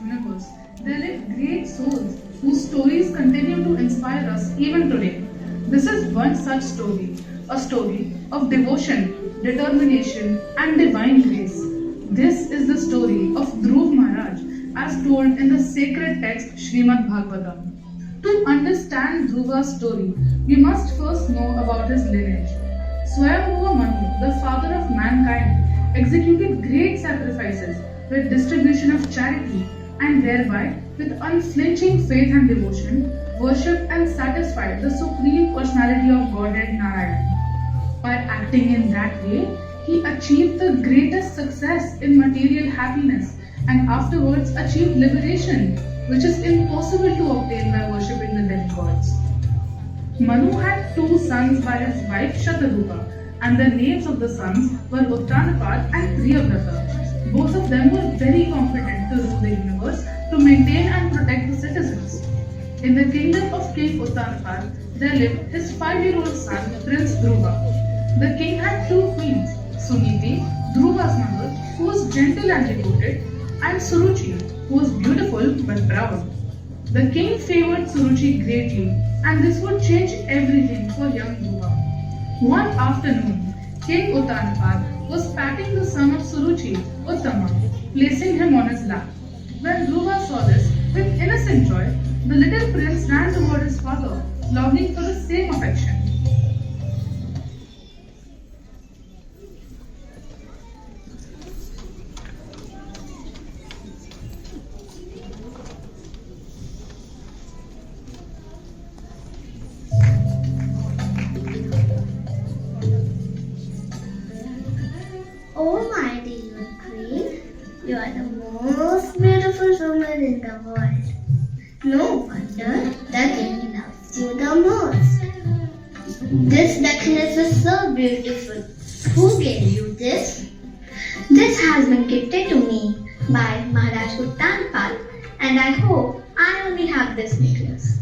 universe, there live great souls whose stories continue to inspire us even today. This is one such story, a story of devotion, determination, and divine grace. This is the story of Dhruv Maharaj as told in the sacred text Srimad Bhagavatam. To understand Dhruva's story, we must first know about his lineage. Swayambhuva Manu, the father of mankind, executed great sacrifices with distribution of charity and thereby, with unflinching faith and devotion, worshipped and satisfied the Supreme Personality of Godhead Narayana. By acting in that way, he achieved the greatest success in material happiness and afterwards achieved liberation, which is impossible to obtain by worshipping the demigods. Manu had two sons by his wife Shatarupa, and the names of the sons were Uttanapad and Priyavrata. Both of them were very competent to rule the universe, to maintain and protect the citizens. In the kingdom of King Uttanapad, there lived his 5-year-old son, Prince Dhruva. The king had two queens, Suniti, Dhruva's mother, who was gentle and devoted, and Suruchi, who was beautiful but proud. The king favored Suruchi greatly, and this would change everything for young Dhruva. One afternoon, King Uttanapad was patting the son of Suruchi, Uttama, placing him on his lap. When Dhruva saw this, with innocent joy, the little prince ran toward his father, longing for the same affection. Oh, my dear queen, you are the most beautiful woman in the world. No wonder the king loves you the most. This necklace is so beautiful. Who gave you this? This has been gifted to me by Maharaj Uttanapad, and I hope I only have this necklace.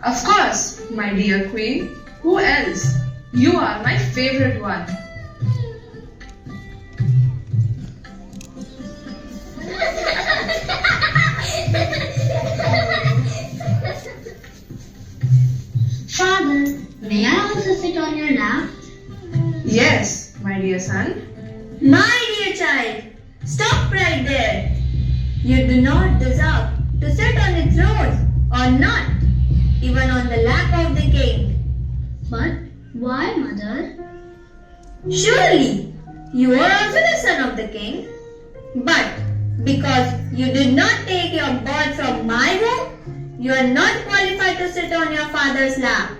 Of course, my dear queen. Who else? You are my favorite one. Father, may I also sit on your lap? Yes, my dear son. My dear child, stop right there. You do not deserve to sit on the throne or not, even on the lap of the king. But why, mother? Surely, you are also the son of the king. But because you did not take your birth from my womb, you are not qualified to sit on your father's lap.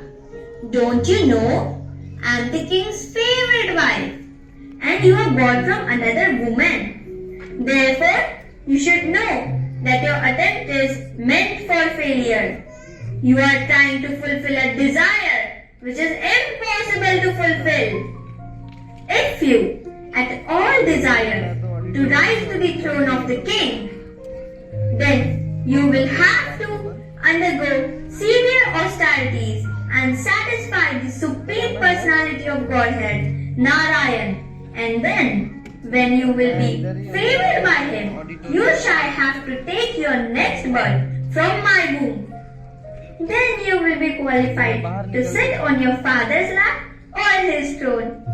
Don't you know? I am the king's favorite wife, and you are born from another woman. Therefore, you should know that your attempt is meant for failure. You are trying to fulfill a desire which is impossible to fulfill. If you at all desire to rise to the throne of the king, then you will have to undergo severe austerities and satisfy the Supreme Personality of Godhead, Narayan. And then, when you will be favored by him, you shall have to take your next birth from my womb. Then you will be qualified to sit on your father's lap or his throne.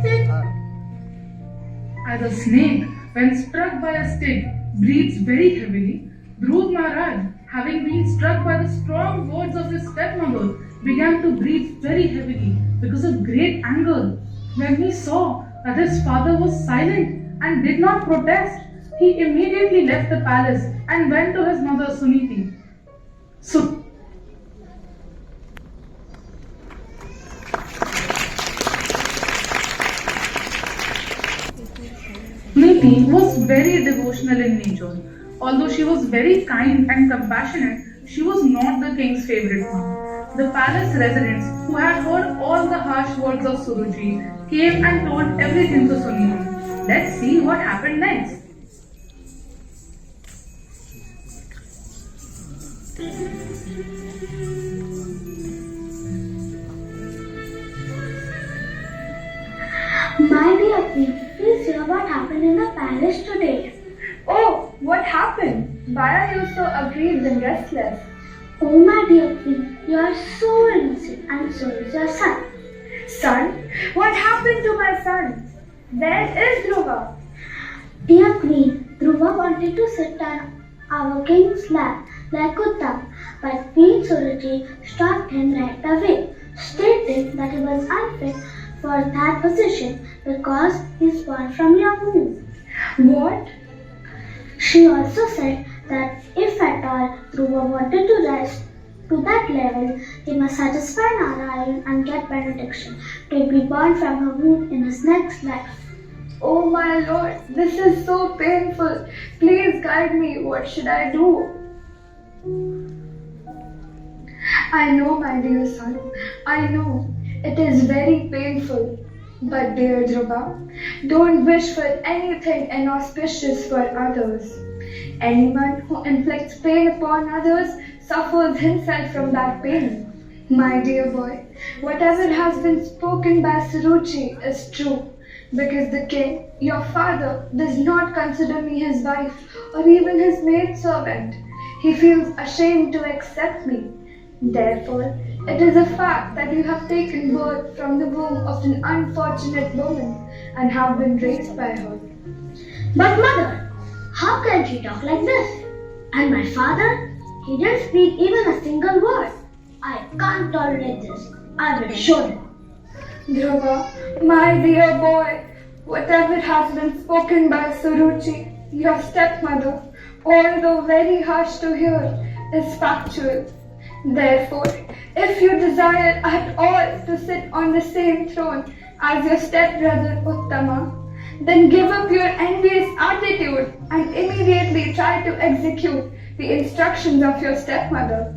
As a snake, when struck by a stick, breathes very heavily, Dhruv Maharaj, having been struck by the strong words of his stepmother, began to breathe very heavily because of great anger. When he saw that his father was silent and did not protest, he immediately left the palace and went to his mother Suniti. Suniti was very devotional in nature. Although she was very kind and compassionate, she was not the king's favorite one. The palace residents, who had heard all the harsh words of Suruchi, came and told everything to Suniti. Let's see what happened next. My dear queen, please hear what happened in the palace today. Oh, what happened? Why are you so aggrieved and restless? Oh my dear queen, you are so innocent and so is your son. Son? What happened to my son? Where is Dhruva? Dear queen, Dhruva wanted to sit on our king's lap like Uttam, but Queen Suruchi stopped him right away, stating that he was unfit for that position because he is born from your womb. What? She also said that if at all Dhruva wanted to rise to that level, he must satisfy Narayan and get benediction to be born from her womb in his next life. Oh my lord, this is so painful. Please guide me. What should I do? I know, my dear son. I know. It is very painful. But dear Dhruva, don't wish for anything inauspicious for others. Anyone who inflicts pain upon others suffers himself from that pain. My dear boy, whatever has been spoken by Suruchi is true, because the king, your father, does not consider me his wife or even his maidservant. He feels ashamed to accept me. Therefore, it is a fact that you have taken birth from the womb of an unfortunate woman and have been raised by her. But mother, how can she talk like this? And my father? He didn't speak even a single word. I can't tolerate this. I will show him. Dhruva, my dear boy, whatever has been spoken by Suruchi, your stepmother, although very harsh to hear, is factual. Therefore, if you desire at all to sit on the same throne as your stepbrother Uttama, then give up your envious attitude and immediately try to execute the instructions of your stepmother.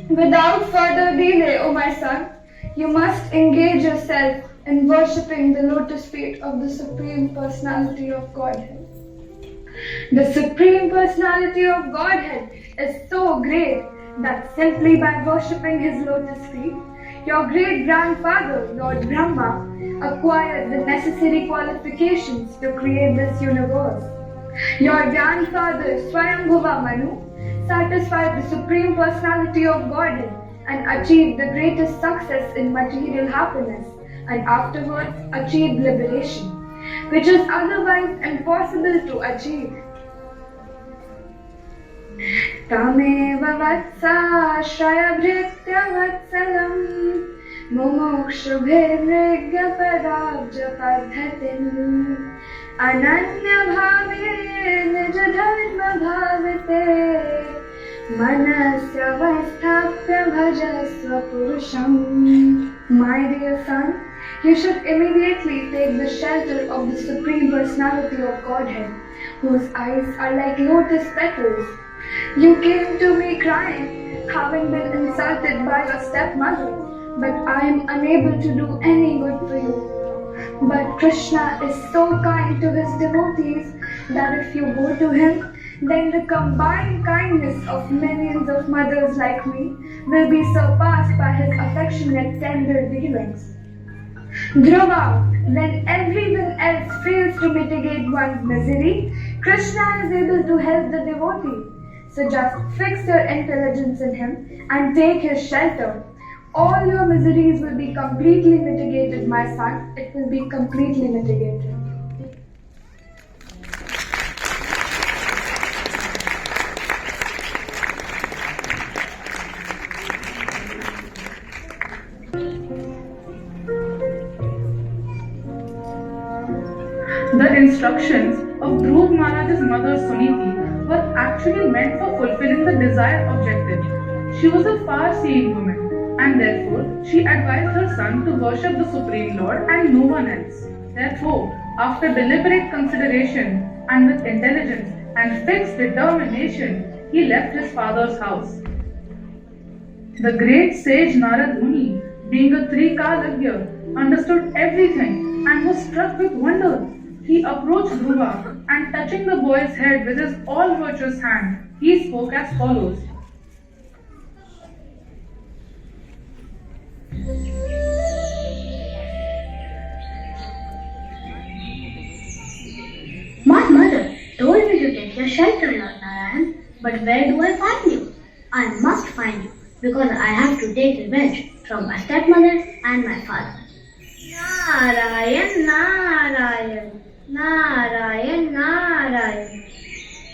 Without further delay, O my son, you must engage yourself in worshipping the lotus feet of the Supreme Personality of Godhead. The Supreme Personality of Godhead is so great that simply by worshipping his lotus feet, your great-grandfather, Lord Brahma, acquired the necessary qualifications to create this universe. Your grandfather, Swayambhuva Manu, satisfied the Supreme Personality of Godhead and achieved the greatest success in material happiness, and afterwards achieved liberation, which is otherwise impossible to achieve. Tamev vatsaśrayabhritya vatsalam mumukshubhirnigya padabja padhatim ananya bhave nija dharma bhavite manasya vasthapya bhajasva purusham. My dear son, you should immediately take the shelter of the Supreme Personality of Godhead, whose eyes are like lotus petals. You came to me crying, having been insulted by your stepmother, but I am unable to do any good for you. But Krishna is so kind to his devotees that if you go to him, then the combined kindness of millions of mothers like me will be surpassed by his affectionate, tender dealings. Dhruva, when everyone else fails to mitigate one's misery, Krishna is able to help the devotee. So just fix your intelligence in him and take his shelter. All your miseries will be completely mitigated, my son. It will be completely mitigated. The instructions of Dhruv Maharaj's mother Suniti were actually meant for fulfilling the desired objective. She was a far-seeing woman, and therefore she advised her son to worship the Supreme Lord and no one else. Therefore, after deliberate consideration and with intelligence and fixed determination, he left his father's house. The great sage Narad Muni, being a Trikalagya, understood everything and was struck with wonder. He approached Dhruva and touching the boy's head with his all-virtuous hand, he spoke as follows. My mother told me to take your shelter, Lord Narayan. But where do I find you? I must find you because I have to take revenge from my stepmother and my father. Narayan, Narayan, Narayan, Narayan.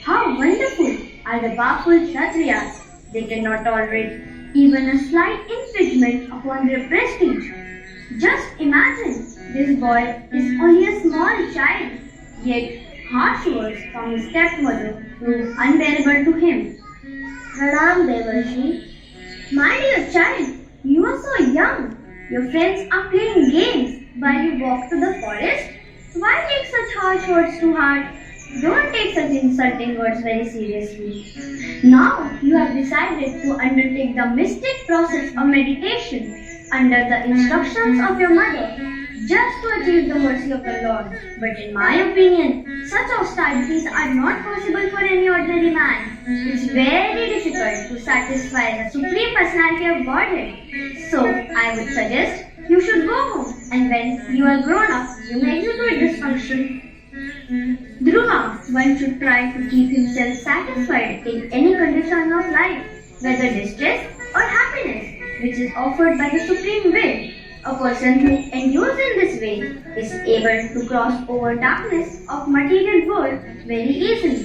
How wonderful are the powerful Kshatriyas. They cannot tolerate even a slight infringement upon their prestige. Just imagine, this boy is only a small child, yet harsh words from his stepmother prove unbearable to him. Pranam Devarshi. My dear child, you are so young. Your friends are playing games while you walk to the forest. Why take such harsh words to heart? Don't take such insulting words very seriously. Now you have decided to undertake the mystic process of meditation under the instructions of your mother, just to achieve the mercy of the Lord. But in my opinion, such austerities are not possible for any ordinary man. It's very difficult to satisfy the Supreme Personality of Godhead. So I would suggest you should go home, and when you are grown up, you may execute this function. Dhruva, one should try to keep himself satisfied in any condition of life, whether distress or happiness, which is offered by the Supreme Will. A person who endures in this way is able to cross over darkness of material world very easily.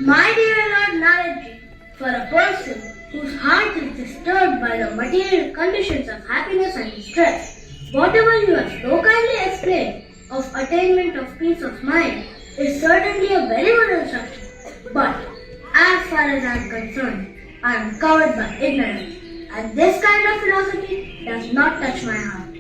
My dear Lord Narayanji, for a person whose heart is disturbed by the material conditions of happiness and distress, whatever you have so kindly explained of attainment of peace of mind is certainly a very good instruction. But as far as I am concerned, I am covered by ignorance, and this kind of philosophy does not touch my heart.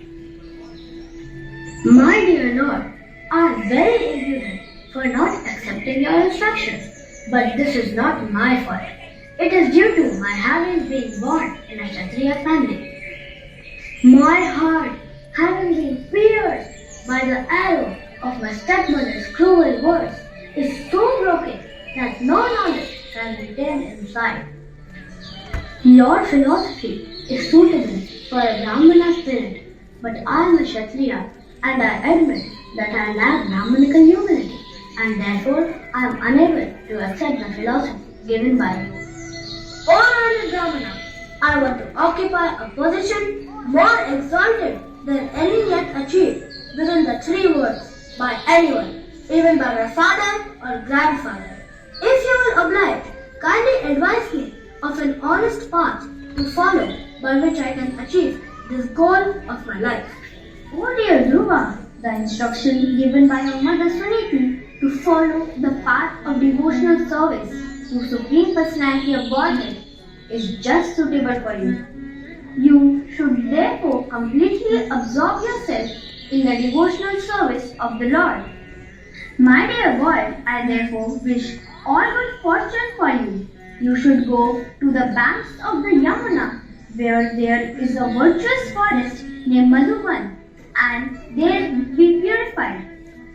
My dear Lord, I am very ignorant for not accepting your instructions, but this is not my fault. It is due to my having been born in a Kshatriya family. My heart, having been pierced by the arrow of my stepmother's cruel words, is so broken that no knowledge can be retained inside. Your philosophy is suitable for a Brahmana spirit, but I am a Kshatriya, and I admit that I lack Brahmanical humility, and therefore I am unable to accept the philosophy given by you. O Lord Brahmana, I want to occupy a position more exalted than any yet achieved within the 3 words by anyone, even by my father or grandfather. If you will oblige, kindly advise me of an honest path to follow by which I can achieve this goal of my life. Oh dear Dhruva, the instruction given by your mother Suniti to follow the path of devotional service to Supreme Personality of Godhead is just suitable for you. You should therefore completely absorb yourself in the devotional service of the Lord. My dear boy, I therefore wish all good fortune for you. You should go to the banks of the Yamuna, where there is a virtuous forest named Madhuban, and there be purified.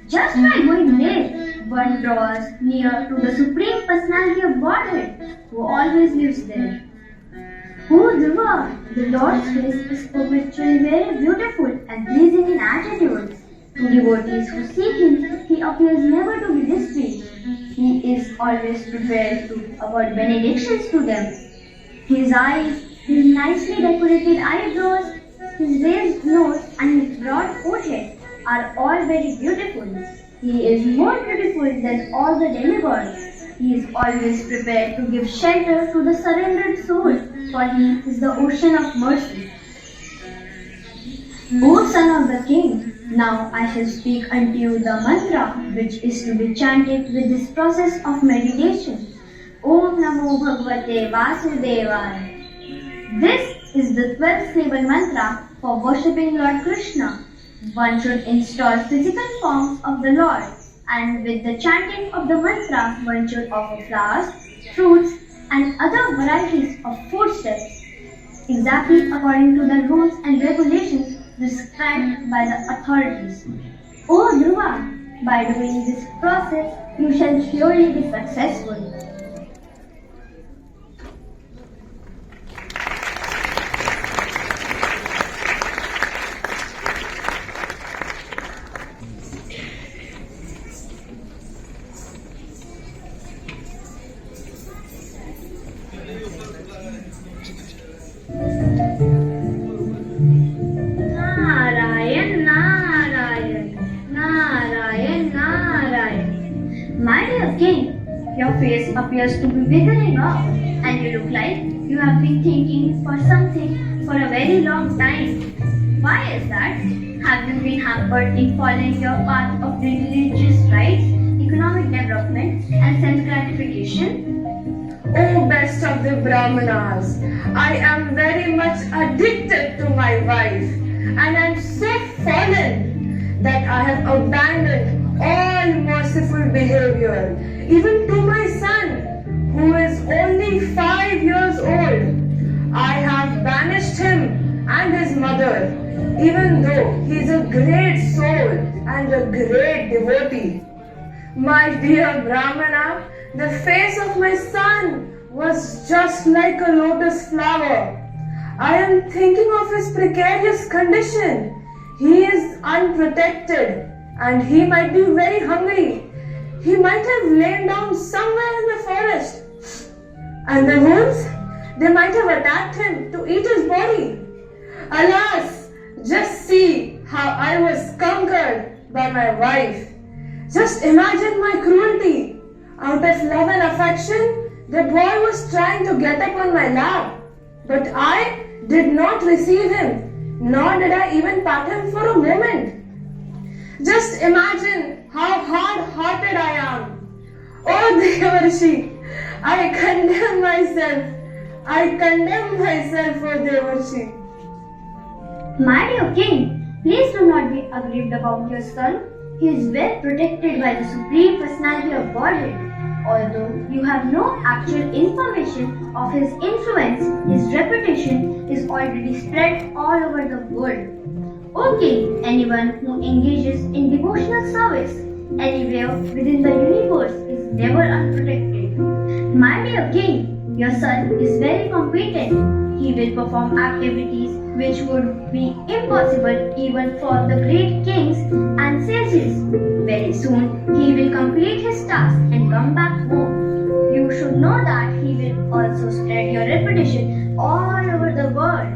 Just by going there, one draws near to the Supreme Personality of Godhead, who always lives there. Oh Dhruva, the Lord's face is perpetually very beautiful and pleasing in attitudes. To devotees who seek Him, He appears never to be displeased. He is always prepared to award benedictions to them. His eyes, his nicely decorated eyebrows, his raised nose and his broad forehead are all very beautiful. He is more beautiful than all the demigods. He is always prepared to give shelter to the surrendered soul, for He is the ocean of mercy. O son of the king, now I shall speak unto you the mantra which is to be chanted with this process of meditation. Om Namo Bhagavate Vasudevaya. This is the 12th syllable mantra for worshipping Lord Krishna. One should install physical forms of the Lord, and with the chanting of the mantra, one should offer flowers, fruits, and other varieties of foodstuffs, exactly according to the rules and regulations prescribed by the authorities. O Dhruva, by doing this process, you shall surely be successful. face appears to be withering off, and you look like you have been thinking for something for a very long time. Why is that? Have you been hampered in following your path of religious rights, economic development, and self gratification? Oh, best of the Brahmanas, I am very much addicted to my wife, and I am so fallen that I have abandoned all merciful behavior, even to my son, who is only 5 years old. I have banished him and his mother, even though he is a great soul and a great devotee. My dear Brahmana, the face of my son was just like a lotus flower. I am thinking of his precarious condition. He is unprotected and he might be very hungry. He might have lain down somewhere in the forest. And the wolves, they might have attacked him to eat his body. Alas, just see how I was conquered by my wife. Just imagine my cruelty. Out of love and affection, the boy was trying to get up on my lap. But I did not receive him, nor did I even pat him for a moment. Just imagine how hard-hearted I am. Oh Devarshi, I condemn myself. I condemn myself, oh Devarshi. My dear king, please do not be aggrieved about your son. He is well protected by the Supreme Personality of Godhead. Although you have no actual information of his influence, his reputation is already spread all over the world. O king, anyone who engages in devotional service anywhere within the universe is never unprotected. My dear king, your son is very competent. He will perform activities which would be impossible even for the great kings and sages. Very soon he will complete his task and come back home. You should know that he will also spread your reputation all over the world.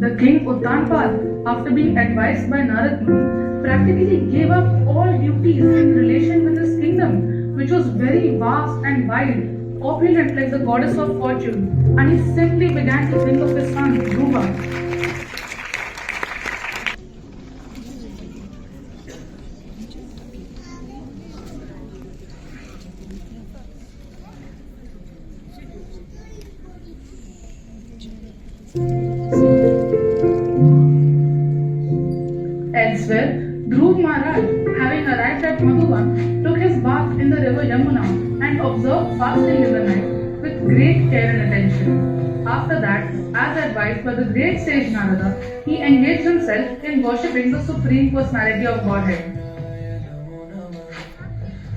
The king Uttanpad, after being advised by Narad Muni, practically gave up all duties in relation with his kingdom, which was very vast and wide, opulent like the goddess of fortune, and he simply began to think of his son Dhruva. Elsewhere, Dhruv Maharaj, having arrived at Madhuban, took his bath in the river Yamuna and observed fasting in the night with great care and attention. After that, as advised by the great sage Narada, he engaged himself in worshipping the Supreme Personality of Godhead.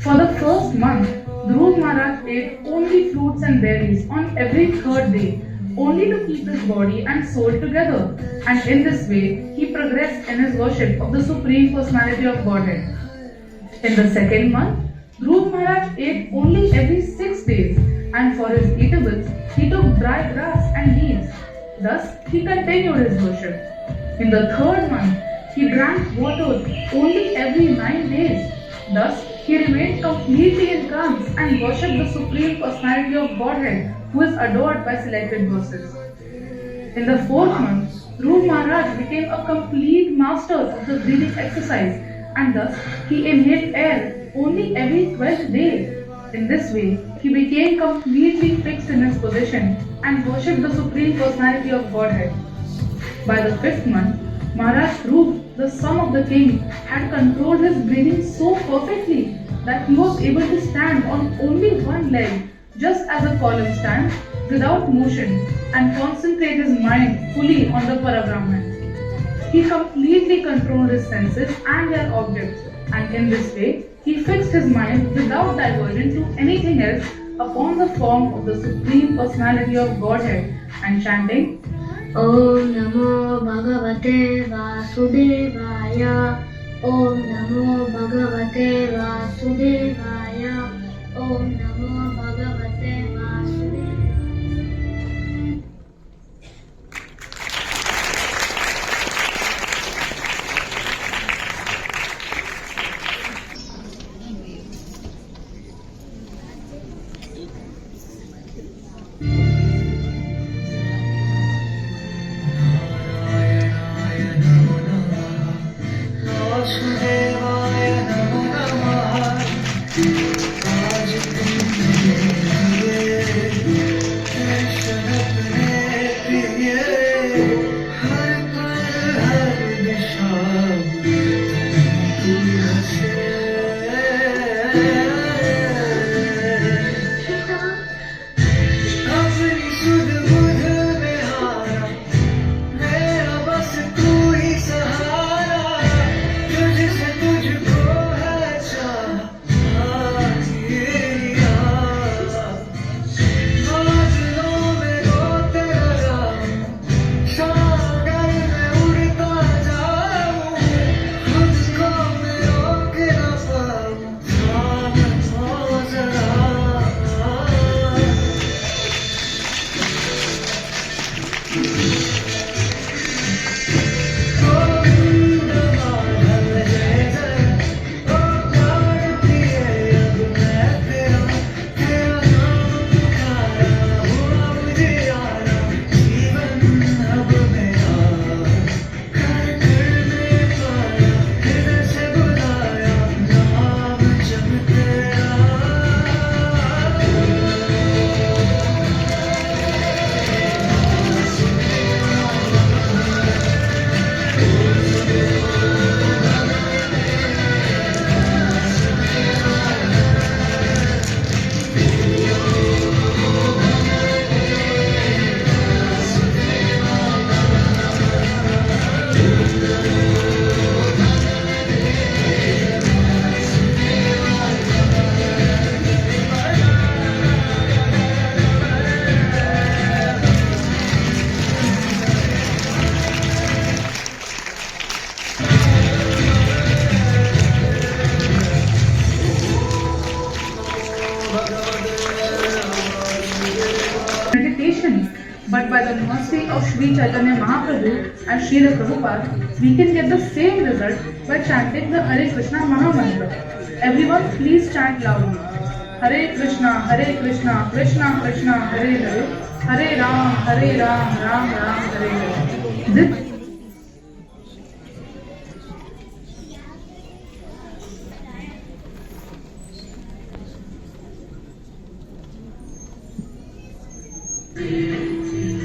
For the first month, Dhruv Maharaj ate only fruits and berries on every third day, only to keep his body and soul together, and in this way he progressed in his worship of the Supreme Personality of Godhead. In the second month, Dhruv Maharaj ate only every 6 days, and for his eatables he took dry grass and leaves. Thus he continued his worship. In the third month, he drank water only every 9 days. Thus he remained completely in trance and worshipped the Supreme Personality of Godhead, who is adored by selected verses. In the fourth month, Dhruv Maharaj became a complete master of the breathing exercise, and thus he inhaled air only every 12th day. In this way, he became completely fixed in his position and worshipped the Supreme Personality of Godhead. By the fifth month, Maharaj Dhruv, the son of the king, had controlled his breathing so perfectly that he was able to stand on only one leg, just as a column stands, without motion, and concentrate his mind fully on the Parabrahman. He completely controlled his senses and their objects, and in this way, he fixed his mind without diversion to anything else upon the form of the Supreme Personality of Godhead, and chanting, Om Namo Bhagavate Vasudevaya. Om Namo Bhagavate Vasudevaya. Om Namo Bhagavate Vasudevaya. occasions. But by the mercy of Sri Chaitanya Mahaprabhu and Srila Prabhupada, we can get the same result by chanting the Hare Krishna Maha Mantra. Everyone please chant loudly. Hare Krishna, Krishna Krishna, Hare Hare, Hare Ram, Ram Ram, Hare Hare. This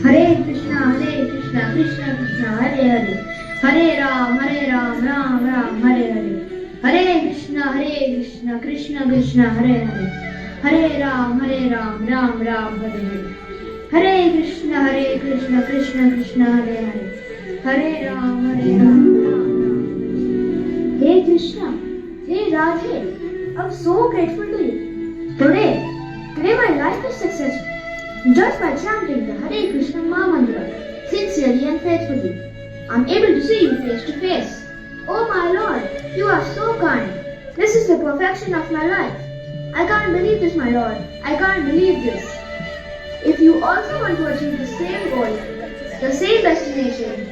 Hare Krishna, Krishna Krishna, Hare Hare, Hare Ram, Ram Ram, Hare Hare. Hare Krishna, Krishna Krishna, Hare Hare, Hare Ram, Ram Ram, Hare Hare. Hare Krishna, Krishna Krishna, Hare Hare, Hare Ram, Ram Ram. Hey Krishna, hey Radhe, I'm so grateful to you. Today my life is successful. Just by chanting the Hare Krishna Maha Mantra sincerely and faithfully, I'm able to see you face to face. Oh my Lord, you are so kind. This is the perfection of my life. I can't believe this, my Lord. I can't believe this. If you also want to achieve the same goal, the same destination,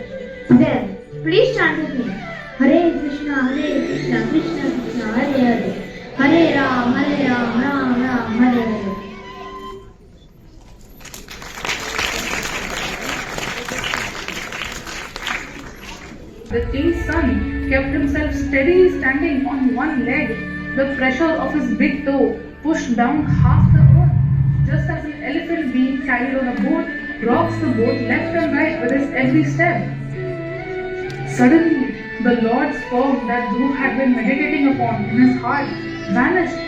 then please chant with me. Hare Krishna, Krishna Krishna, Hare Hare, Hare Ram, Ram Ram, Hare Hare. The king's son kept himself steadily standing on one leg. The pressure of his big toe pushed down half the earth, just as an elephant being carried on a boat rocks the boat left and right with his every step. Suddenly, the Lord's form that Dhruva had been meditating upon in his heart vanished.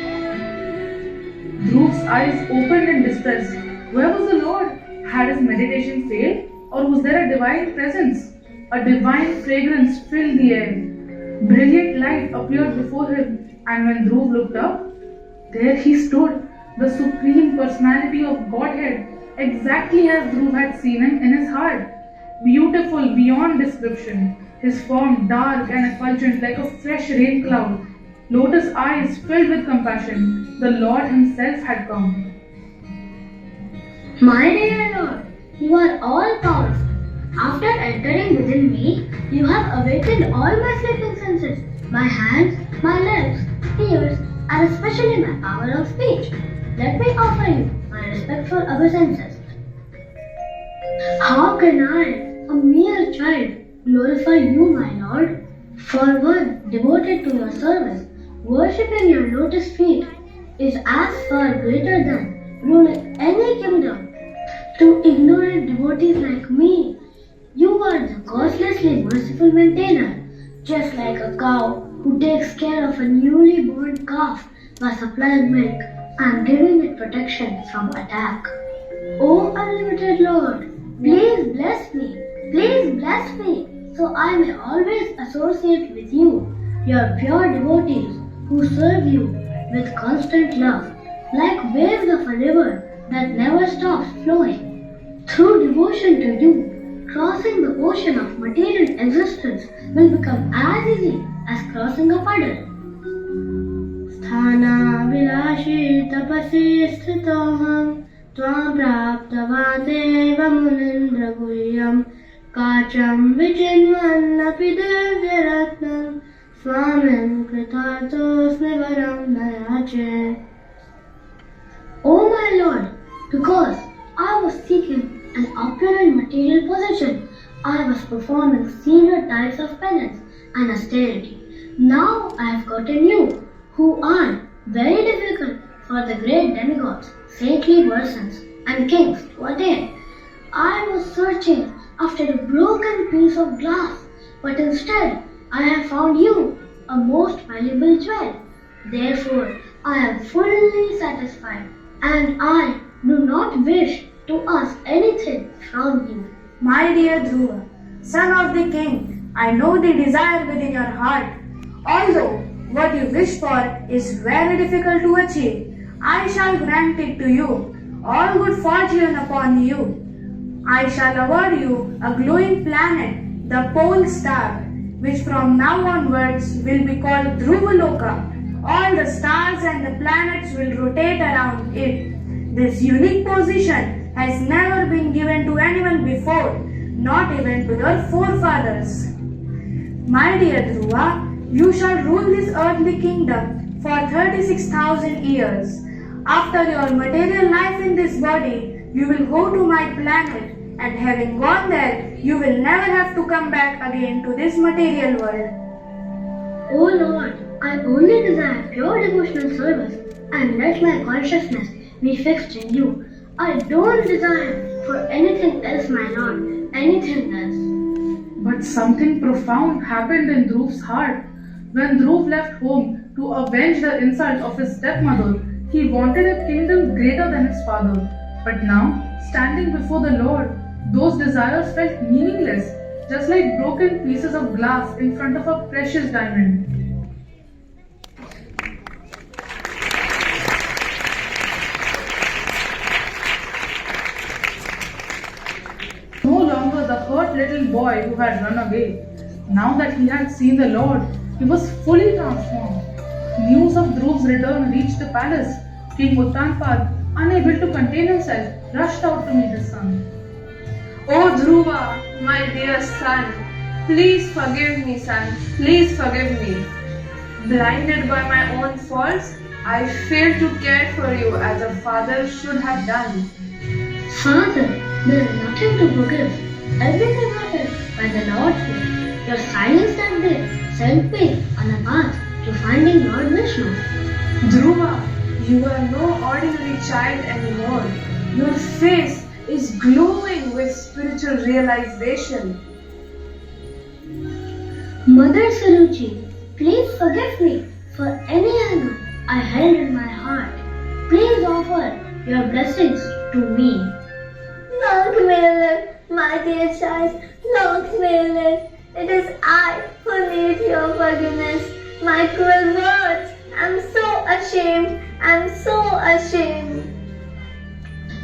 Dhruva's eyes opened in distress. Where was the Lord? Had his meditation failed, or was there a divine presence? A divine fragrance filled the air. Brilliant light appeared before him, and when Dhruva looked up, there he stood, the Supreme Personality of Godhead, exactly as Dhruva had seen him in his heart. Beautiful beyond description, his form dark and effulgent like a fresh rain cloud. Lotus eyes filled with compassion, the Lord himself had come. My dear Lord, you are all powerful. After entering within me, you have awakened all my sleeping senses, my hands, my legs, ears, and especially my power of speech. Let me offer you my respectful obeisances. How can I, a mere child, glorify you, my Lord? For one devoted to your service, worshipping your lotus feet is as far greater than ruling any kingdom. To ignorant devotees like me, you are the causelessly merciful maintainer, just like a cow who takes care of a newly born calf by supplying milk and giving it protection from attack. O unlimited Lord, please bless me, so I may always associate with you, your pure devotees who serve you with constant love, like waves of a river that never stops flowing. Through devotion to you, crossing the ocean of material existence will become as easy as crossing a puddle. Sthana vilashi tapasi sthitoham tvam praptavadeva munindra guhyam kacham vijinvan api devyaratnam swamin kritartosmi varam nayache. O my Lord, because I was seeking an opulent material possession, I was performing senior types of penance and austerity. Now I have gotten you, who are very difficult for the great demigods, saintly persons, and kings to attain. I was searching after a broken piece of glass, but instead I have found you, a most valuable jewel. Therefore, I am fully satisfied, and I do not wish to ask anything from you. My dear Dhruva, son of the king, I know the desire within your heart. Although what you wish for is very difficult to achieve, I shall grant it to you. All good fortune upon you. I shall award you a glowing planet, the pole star, which from now onwards will be called Dhruvaloka. All the stars and the planets will rotate around it. This unique position has never been given to anyone before, not even to your forefathers. My dear Dhruva, you shall rule this earthly kingdom for 36,000 years. After your material life in this body, you will go to my planet, and having gone there, you will never have to come back again to this material world. Oh Lord, I only desire pure devotional service and let my consciousness be fixed in you. I don't desire for anything else, my Lord, anything else. But something profound happened in Dhruv's heart. When Dhruv left home to avenge the insult of his stepmother, he wanted a kingdom greater than his father. But now, standing before the Lord, those desires felt meaningless, just like broken pieces of glass in front of a precious diamond. No longer the hurt little boy who had run away. Now that he had seen the Lord, he was fully transformed. News of Dhruv's return reached the palace. King Uttanpad, unable to contain himself, rushed out to meet his son. Oh Dhruva, my dear son, please forgive me, son. Please forgive me. Blinded by my own faults, I failed to care for you as a father should have done. Father, there is nothing to forgive. Everything happened by the Lord's will. Your silence that day sent me on a path to finding Lord Vishnu. Dhruva, you are no ordinary child anymore. Your face is glowing with spiritual realization. Mother Suruchi, please forgive me for any anger I held in my heart. Please offer your blessings to me. Lord Miller, my dear child, Lord Miller, it is I who need your forgiveness. My cruel words, I'm so ashamed, I'm so ashamed.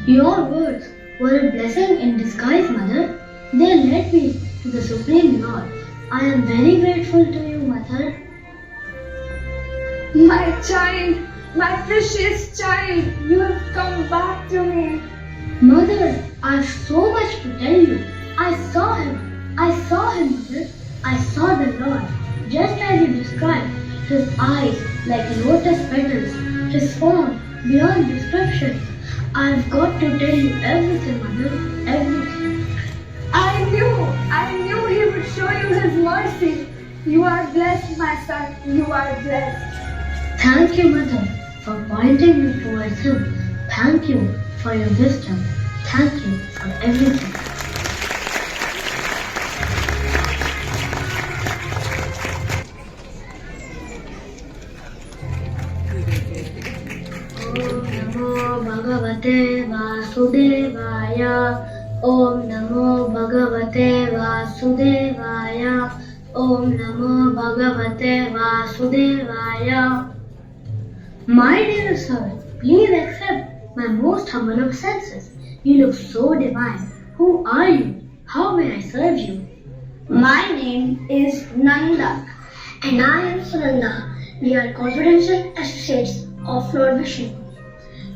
Your words were a blessing in disguise, Mother. They led me to the Supreme Lord. I am very grateful to you, Mother. My child, my precious child, you have come back to me. Mother, I have so much to tell you. I saw him, Mother. I saw the Lord, just as you described. His eyes like lotus petals, his form beyond description. I've got to tell you everything, Mother, everything. I knew he would show you his mercy. You are blessed, my son, you are blessed. Thank you, Mother, for pointing me towards him. Thank you for your wisdom. Thank you for everything. Om Namo Bhagavate Vasudevaya. Om Namo Bhagavate Vasudevaya. My dear sir, please accept my most humble obeisances. You look so divine. Who are you? How may I serve you? My name is Nanda. And I am Sunanda. We are confidential associates of Lord Vishnu.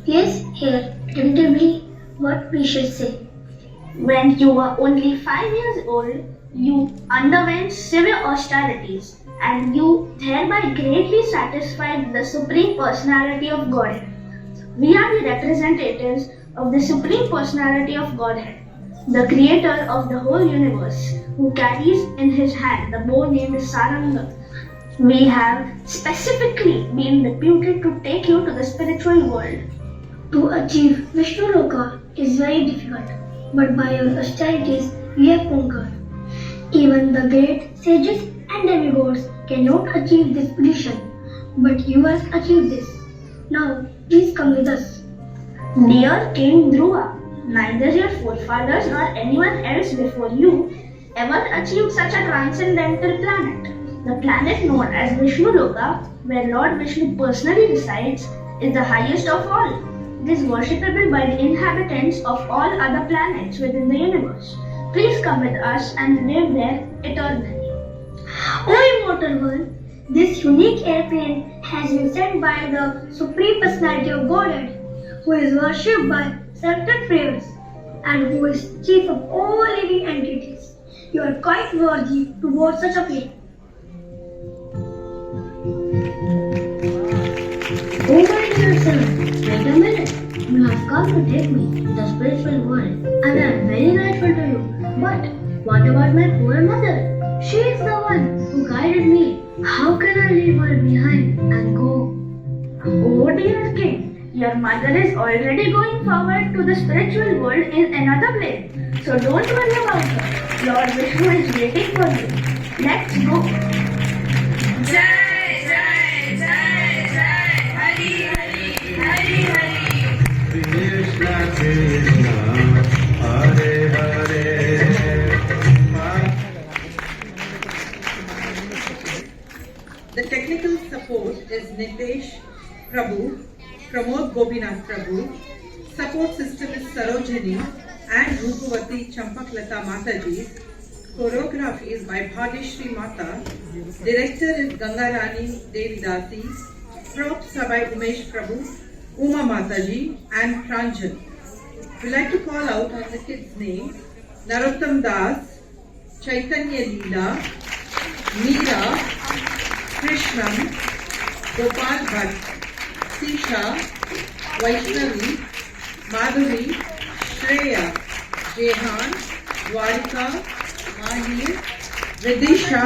Please hear attentively what we should say. When you were only 5 years old, you underwent severe austerities and you thereby greatly satisfied the Supreme Personality of Godhead. We are the representatives of the Supreme Personality of Godhead, the creator of the whole universe, who carries in his hand the bow named Saranga. We have specifically been deputed to take you to the spiritual world. To achieve Vishnu Loka is very difficult, but by your austerities we have conquered. Even the great sages and demigods cannot achieve this position, but you have achieved this. Now, please come with us. Dear King Dhruva, neither your forefathers nor anyone else before you ever achieved such a transcendental planet. The planet known as Vishnu Loka, where Lord Vishnu personally resides, is the highest of all. It is worshipable by the inhabitants of all other planets within the universe. Please come with us and live there eternally. O immortal one, this unique airplane has been sent by the Supreme Personality of Godhead, who is worshipped by sacred prayers. and who is chief of all living entities. You are quite worthy to hold such a fate. Oh my dear son, wait a minute. You have come to take me to the spiritual world, and I am very grateful to you. But what about my poor mother? She is the one who guided me. How can I leave her behind and go? Oh dear king, your mother is already going forward to the spiritual world in another place. So don't worry about her. Lord Vishnu is waiting for you. Let's go. Jai, Jai, Jai, Jai, Hari, Hari, Hari, Hari. Krishna Krishna, Hare Hare. The technical support is Nitesh Prabhu, Pramod Gopinath Prabhu. Support system is Sarojini and Rupavati Champaklata Mataji. Choreography is by Bhagyashri Mata. Director is Gangarani Devidasi. Props are by Umesh Prabhu, Uma Mataji and Pranjan. We like to call out on the kids' names: Narottam Das, Chaitanya Leela, Meera, Krishnam, Gopal Bhatt, Sisha, Vaishnavi, Madhuri, Shreya, Jehan, Dwarika, Mahir, Vidisha,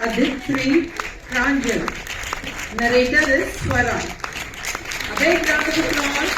Aditri, Pranjal. Narrator is Swara. A big round of applause